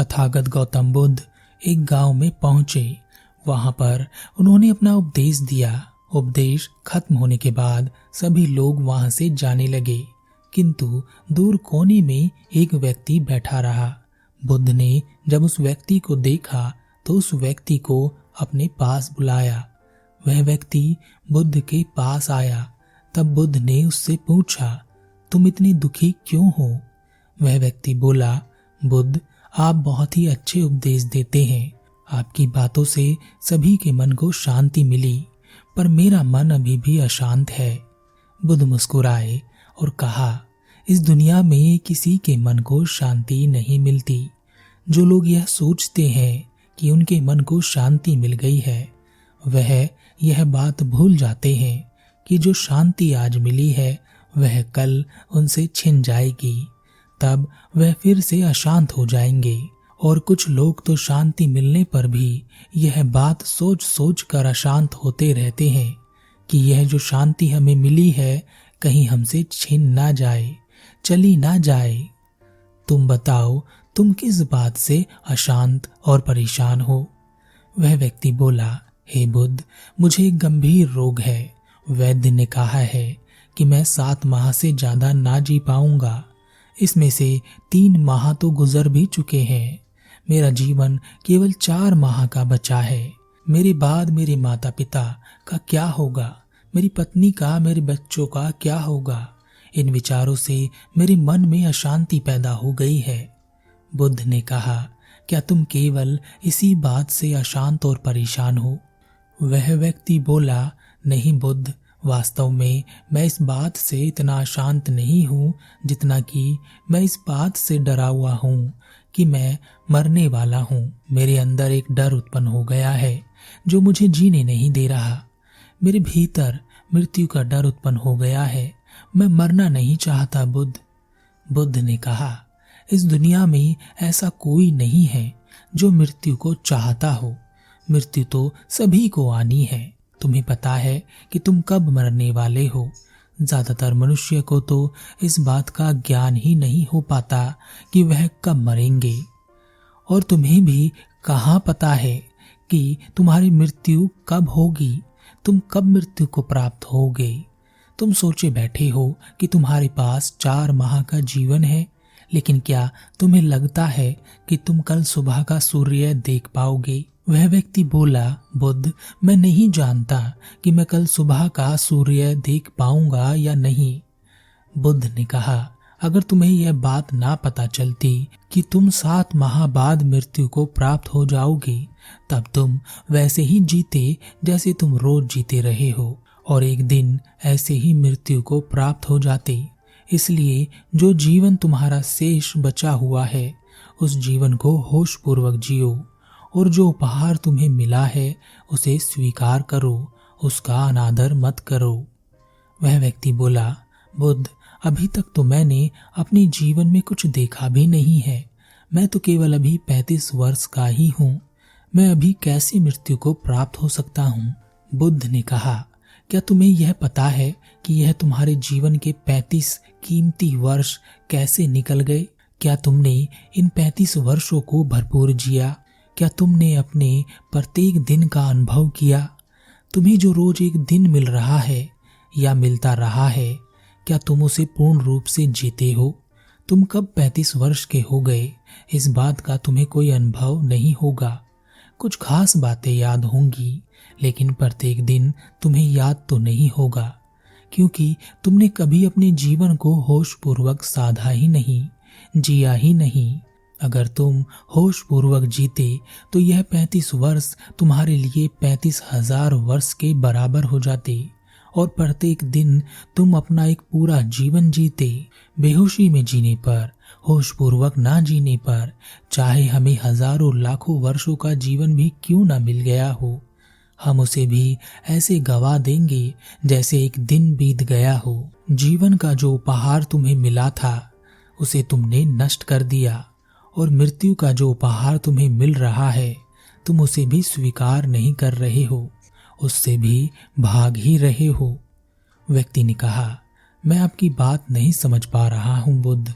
तथागत गौतम बुद्ध एक गांव में पहुंचे। वहां पर उन्होंने अपना उपदेश दिया। उपदेश खत्म होने के बाद सभी लोग वहां से जाने लगे, किंतु दूर कोने में एक व्यक्ति बैठा रहा। बुद्ध ने जब उस व्यक्ति को देखा तो उस व्यक्ति को अपने पास बुलाया। वह व्यक्ति बुद्ध के पास आया। तब बुद्ध ने उससे पूछा, तुम इतनी दुखी क्यों हो? वह व्यक्ति बोला, बुद्ध, आप बहुत ही अच्छे उपदेश देते हैं। आपकी बातों से सभी के मन को शांति मिली, पर मेरा मन अभी भी अशांत है। बुद्ध मुस्कुराए और कहा, इस दुनिया में किसी के मन को शांति नहीं मिलती। जो लोग यह सोचते हैं कि उनके मन को शांति मिल गई है, वह यह बात भूल जाते हैं कि जो शांति आज मिली है वह कल उनसे छिन जाएगी। तब वह फिर से अशांत हो जाएंगे। और कुछ लोग तो शांति मिलने पर भी यह बात सोच सोच कर अशांत होते रहते हैं कि यह जो शांति हमें मिली है कहीं हमसे छिन ना जाए, चली ना जाए। तुम बताओ, तुम किस बात से अशांत और परेशान हो? वह व्यक्ति बोला, हे बुद्ध, मुझे एक गंभीर रोग है। वैद्य ने कहा है कि मैं 7 माह से ज्यादा ना जी पाऊंगा। इसमें से 3 माह तो गुजर भी चुके हैं। मेरा जीवन केवल 4 माह का बचा है। मेरे बाद मेरे माता पिता का क्या होगा? मेरी पत्नी का, मेरे बच्चों का क्या होगा? इन विचारों से मेरे मन में अशांति पैदा हो गई है। बुद्ध ने कहा, क्या तुम केवल इसी बात से अशांत और परेशान हो? वह व्यक्ति बोला, नहीं बुद्ध, वास्तव में मैं इस बात से इतना अशांत नहीं हूँ जितना कि मैं इस बात से डरा हुआ हूँ कि मैं मरने वाला हूँ। मेरे अंदर एक डर उत्पन्न हो गया है जो मुझे जीने नहीं दे रहा। मेरे भीतर मृत्यु का डर उत्पन्न हो गया है। मैं मरना नहीं चाहता बुद्ध। बुद्ध ने कहा, इस दुनिया में ऐसा कोई नहीं है जो मृत्यु को चाहता हो। मृत्यु तो सभी को आनी है। तुम्हें पता है कि तुम कब मरने वाले हो। ज्यादातर मनुष्य को तो इस बात का ज्ञान ही नहीं हो पाता कि वह कब मरेंगे। और तुम्हें भी कहाँ पता है कि तुम्हारी मृत्यु कब होगी, तुम कब मृत्यु को प्राप्त होगे। तुम सोचे बैठे हो कि तुम्हारे पास 4 माह का जीवन है, लेकिन क्या तुम्हें लगता है कि तुम कल सुबह का सूर्य देख पाओगे? वह व्यक्ति बोला, बुद्ध, मैं नहीं जानता कि मैं कल सुबह का सूर्य देख पाऊंगा या नहीं। बुद्ध ने कहा, अगर तुम्हें यह बात ना पता चलती कि तुम 7 माह बाद मृत्यु को प्राप्त हो जाओगे, तब तुम वैसे ही जीते जैसे तुम रोज जीते रहे हो, और एक दिन ऐसे ही मृत्यु को प्राप्त हो जाते। इसलिए जो जीवन तुम्हारा शेष बचा हुआ है, उस जीवन को होश पूर्वक जियो, और जो उपहार तुम्हें मिला है उसे स्वीकार करो, उसका अनादर मत करो। वह व्यक्ति बोला, बुद्ध, अभी तक तो मैंने अपने जीवन में कुछ देखा भी नहीं है। मैं तो केवल अभी 35 वर्ष का ही हूँ। मैं अभी कैसे मृत्यु को प्राप्त हो सकता हूँ? बुद्ध ने कहा, क्या तुम्हें यह पता है कि यह तुम्हारे जीवन के 35 कीमती वर्ष कैसे निकल गए? क्या तुमने इन 35 वर्षों को भरपूर जिया? क्या तुमने अपने प्रत्येक दिन का अनुभव किया? तुम्हें जो रोज एक दिन मिल रहा है या मिलता रहा है, क्या तुम उसे पूर्ण रूप से जीते हो? तुम कब 35 वर्ष के हो गए, इस बात का तुम्हें कोई अनुभव नहीं होगा। कुछ खास बातें याद होंगी, लेकिन प्रत्येक दिन तुम्हें याद तो नहीं होगा, क्योंकि तुमने कभी अपने जीवन को होश पूर्वक साधा ही नहीं, जिया ही नहीं। अगर तुम होश पूर्वक जीते तो यह 35 वर्ष तुम्हारे लिए 35,000 वर्ष के बराबर हो जाते, और प्रत्येक दिन तुम अपना एक पूरा जीवन जीते। बेहोशी में जीने पर, होश पूर्वक ना जीने पर, चाहे हमें हजारों लाखों वर्षों का जीवन भी क्यों ना मिल गया हो, हम उसे भी ऐसे गवा देंगे जैसे एक दिन बीत गया हो। जीवन का जो उपहार तुम्हें मिला था उसे तुमने नष्ट कर दिया, और मृत्यु का जो उपहार तुम्हें मिल रहा है तुम उसे भी स्वीकार नहीं कर रहे हो, उससे भी भाग ही रहे हो। व्यक्ति ने कहा, मैं आपकी बात नहीं समझ पा रहा हूँ बुद्ध।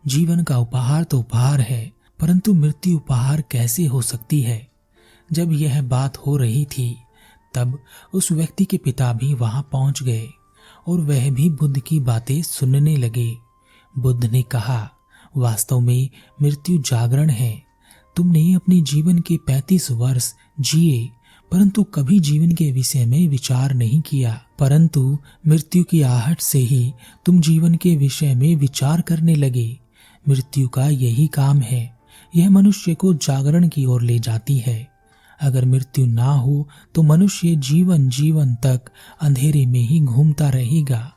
जीवन का उपहार तो उपहार है, परंतु मृत्यु उपहार कैसे हो सकती है। जब यह बात हो रही थी तब उस व्यक्ति के पिता भी वहां पहुंच गए और वह भी बुद्ध की बातें सुनने लगे। बुद्ध ने कहा, वास्तव में मृत्यु जागरण है। तुमने अपने जीवन के 35 वर्ष जिए परंतु कभी जीवन के विषय में विचार नहीं किया, परंतु मृत्यु की आहट से ही तुम जीवन के विषय में विचार करने लगे। मृत्यु का यही काम है, यह मनुष्य को जागरण की ओर ले जाती है। अगर मृत्यु ना हो तो मनुष्य जीवन तक अंधेरे में ही घूमता रहेगा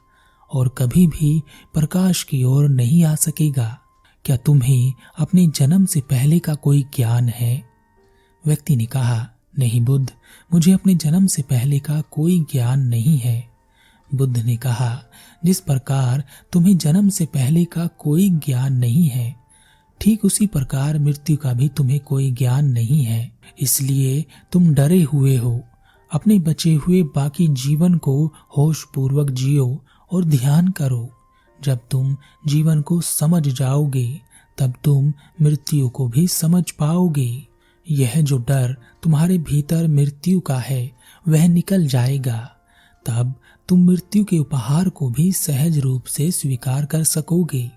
और कभी भी प्रकाश की ओर नहीं आ सकेगा। क्या तुम्हें अपने जन्म से पहले का कोई ज्ञान है? व्यक्ति ने कहा, नहीं बुद्ध, मुझे अपने जन्म से पहले का कोई ज्ञान नहीं है। बुद्ध ने कहा, जिस प्रकार तुम्हें जन्म से पहले का कोई ज्ञान नहीं है, ठीक उसी प्रकार मृत्यु का भी तुम्हें कोई ज्ञान नहीं है। इसलिए तुम डरे हुए हो। अपने बचे हुए बाकी जीवन को होश पूर्वक जियो और ध्यान करो। जब तुम जीवन को समझ जाओगे तब तुम मृत्यु को भी समझ पाओगे। यह जो डर तुम्हारे भीतर मृत्यु का है वह निकल जाएगा। तब तुम मृत्यु के उपहार को भी सहज रूप से स्वीकार कर सकोगे।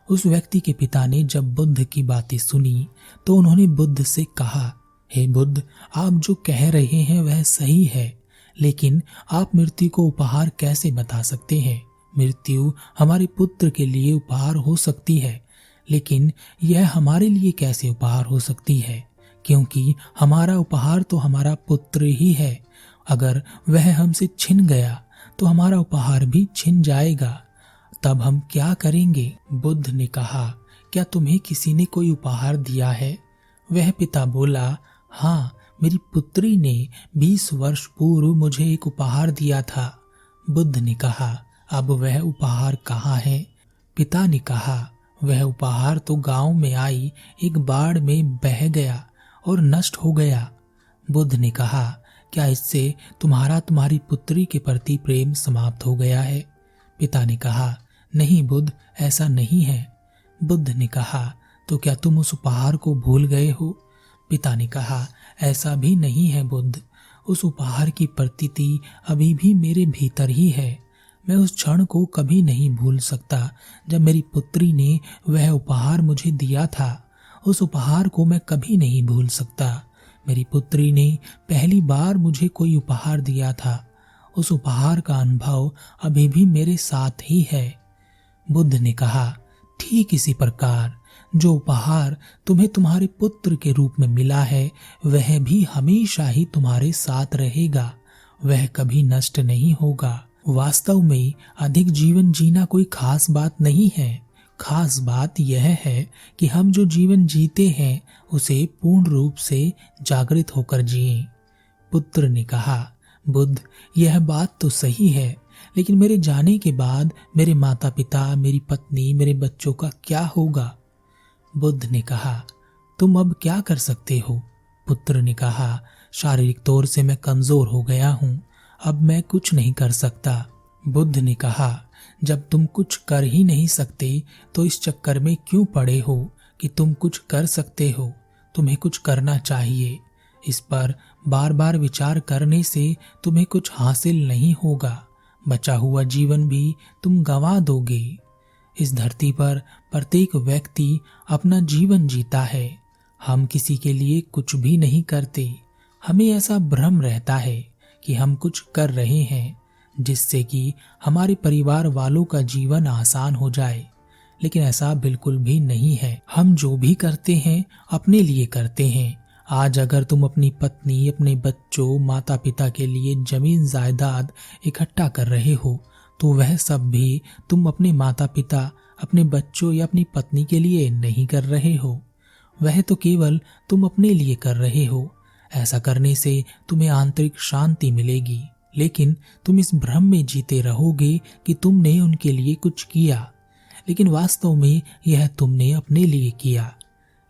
उस व्यक्ति के पिता ने जब बुद्ध की बातें सुनी तो उन्होंने बुद्ध से कहा, हे बुद्ध, आप जो कह रहे हैं वह सही है, लेकिन आप मृत्यु को उपहार कैसे बता सकते हैं? मृत्यु हमारे पुत्र के लिए उपहार हो सकती है, लेकिन यह हमारे लिए कैसे उपहार हो सकती है? क्योंकि हमारा उपहार तो हमारा पुत्र ही है। अगर वह हमसे छिन गया तो हमारा उपहार भी छिन जाएगा। तब हम क्या करेंगे? बुद्ध ने कहा, क्या तुम्हें किसी ने कोई उपहार दिया है? वह पिता बोला, हाँ, मेरी पुत्री ने 20 वर्ष पूर्व मुझे एक उपहार दिया था। बुद्ध ने कहा, अब वह उपहार कहाँ है? पिता ने कहा, वह उपहार तो गांव में आई एक बाढ़ में बह गया और नष्ट हो गया। बुद्ध ने कहा, क्या इससे तुम्हारी पुत्री के प्रति प्रेम समाप्त हो गया है? पिता ने कहा, नहीं बुद्ध, ऐसा नहीं है। बुद्ध ने कहा, तो क्या तुम उस उपहार को भूल गए हो? पिता ने कहा, ऐसा भी नहीं है बुद्ध, उस उपहार की प्रतीति अभी भी मेरे भीतर ही है। मैं उस क्षण को कभी नहीं भूल सकता जब मेरी पुत्री ने वह उपहार मुझे दिया था। उस उपहार को मैं कभी नहीं भूल सकता। मेरी पुत्री ने पहली बार मुझे कोई उपहार दिया था। उस उपहार का अनुभव अभी भी मेरे साथ ही है। बुद्ध ने कहा, ठीक इसी प्रकार जो उपहार तुम्हें तुम्हारे पुत्र के रूप में मिला है वह भी हमेशा ही तुम्हारे साथ रहेगा, वह कभी नष्ट नहीं होगा। वास्तव में अधिक जीवन जीना कोई खास बात नहीं है। खास बात यह है कि हम जो जीवन जीते हैं उसे पूर्ण रूप से जागृत होकर जिएं। पुत्र ने कहा, बुद्ध, यह बात तो सही है, लेकिन मेरे जाने के बाद मेरे माता पिता, मेरी पत्नी, मेरे बच्चों का क्या होगा? बुद्ध ने कहा, तुम अब क्या कर सकते हो? पुत्र ने कहा, शारीरिक तौर से मैं कमजोर हो गया हूँ, अब मैं कुछ नहीं कर सकता। बुद्ध ने कहा, जब तुम कुछ कर ही नहीं सकते तो इस चक्कर में क्यों पड़े हो कि तुम कुछ कर सकते हो? तुम्हें कुछ करना चाहिए। इस पर बार बार विचार करने से तुम्हें कुछ हासिल नहीं होगा। बचा हुआ जीवन भी तुम गंवा दोगे। इस धरती पर प्रत्येक व्यक्ति अपना जीवन जीता है। हम किसी के लिए कुछ भी नहीं करते। हमें ऐसा भ्रम रहता है कि हम कुछ कर रहे हैं जिससे कि हमारे परिवार वालों का जीवन आसान हो जाए, लेकिन ऐसा बिल्कुल भी नहीं है। हम जो भी करते हैं अपने लिए करते हैं। आज अगर तुम अपनी पत्नी, अपने बच्चों, माता पिता के लिए जमीन जायदाद इकट्ठा कर रहे हो तो वह सब भी तुम अपने माता पिता, अपने बच्चों या अपनी पत्नी के लिए नहीं कर रहे हो। वह तो केवल तुम अपने लिए कर रहे हो। ऐसा करने से तुम्हें आंतरिक शांति मिलेगी, लेकिन तुम इस भ्रम में जीते रहोगे कि तुमने उनके लिए कुछ किया, लेकिन वास्तव में यह तुमने अपने लिए किया।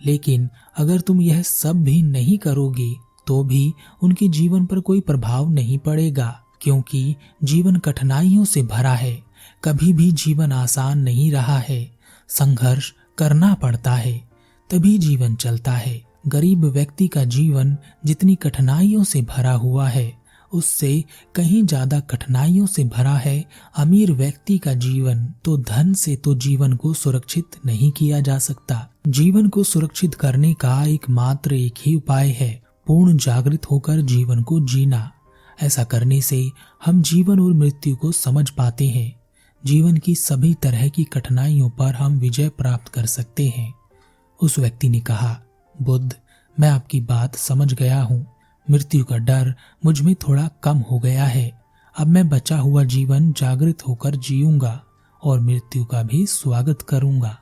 लेकिन अगर तुम यह सब भी नहीं करोगे तो भी उनके जीवन पर कोई प्रभाव नहीं पड़ेगा, क्योंकि जीवन कठिनाइयों से भरा है। कभी भी जीवन आसान नहीं रहा है, संघर्ष करना पड़ता है। तभी जीवन चलता है। गरीब व्यक्ति का जीवन जितनी कठिनाइयों से भरा हुआ है, उससे कहीं ज्यादा कठिनाइयों से भरा है अमीर व्यक्ति का जीवन। तो धन से तो जीवन को सुरक्षित नहीं किया जा सकता। जीवन को सुरक्षित करने का एकमात्र एक ही उपाय है, पूर्ण जागृत होकर जीवन को जीना। ऐसा करने से हम जीवन और मृत्यु को समझ पाते हैं। जीवन की सभी तरह की कठिनाइयों पर हम विजय प्राप्त कर सकते हैं। उस व्यक्ति ने कहा, बुद्ध, मैं आपकी बात समझ गया हूँ। मृत्यु का डर मुझ में थोड़ा कम हो गया है। अब मैं बचा हुआ जीवन जागृत होकर जीऊंगा और मृत्यु का भी स्वागत करूंगा।